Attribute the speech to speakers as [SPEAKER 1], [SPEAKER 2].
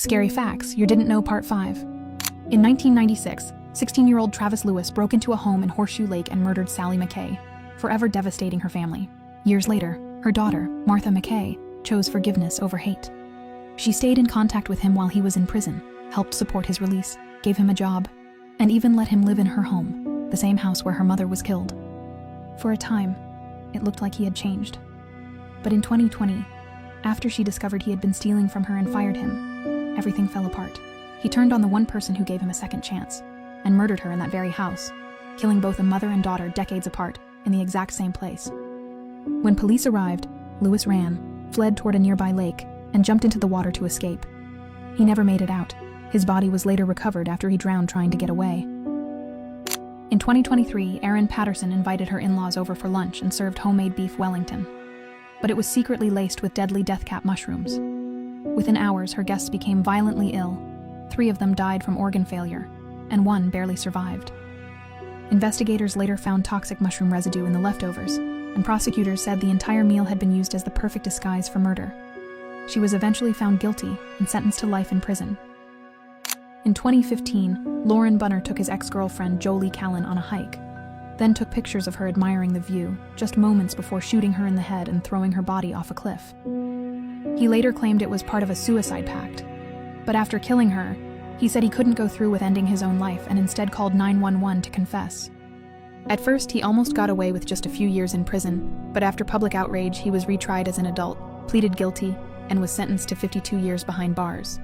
[SPEAKER 1] Scary Facts You Didn't Know Part 5. In 1996, 16-year-old Travis Lewis broke into a home in Horseshoe Lake and murdered Sally McKay, forever devastating her family. Years later, her daughter, Martha McKay, chose forgiveness over hate. She stayed in contact with him while he was in prison, helped support his release, gave him a job, and even let him live in her home, the same house where her mother was killed. For a time, it looked like he had changed. But in 2020, after she discovered he had been stealing from her and fired him, everything fell apart. He turned on the one person who gave him a second chance, and murdered her in that very house, killing both a mother and daughter decades apart in the exact same place. When police arrived, Lewis ran, fled toward a nearby lake, and jumped into the water to escape. He never made it out. His body was later recovered after he drowned trying to get away. In 2023, Erin Patterson invited her in-laws over for lunch and served homemade beef Wellington. But it was secretly laced with deadly deathcap mushrooms. Within hours, her guests became violently ill. 3 of them died from organ failure, and 1 barely survived. Investigators later found toxic mushroom residue in the leftovers, and prosecutors said the entire meal had been used as the perfect disguise for murder. She was eventually found guilty and sentenced to life in prison. In 2015, Lauren Bunner took his ex-girlfriend Jolie Callan on a hike, then took pictures of her admiring the view, just moments before shooting her in the head and throwing her body off a cliff. He later claimed it was part of a suicide pact, but after killing her, he said he couldn't go through with ending his own life and instead called 911 to confess. At first, he almost got away with just a few years in prison, but after public outrage, he was retried as an adult, pleaded guilty, and was sentenced to 52 years behind bars.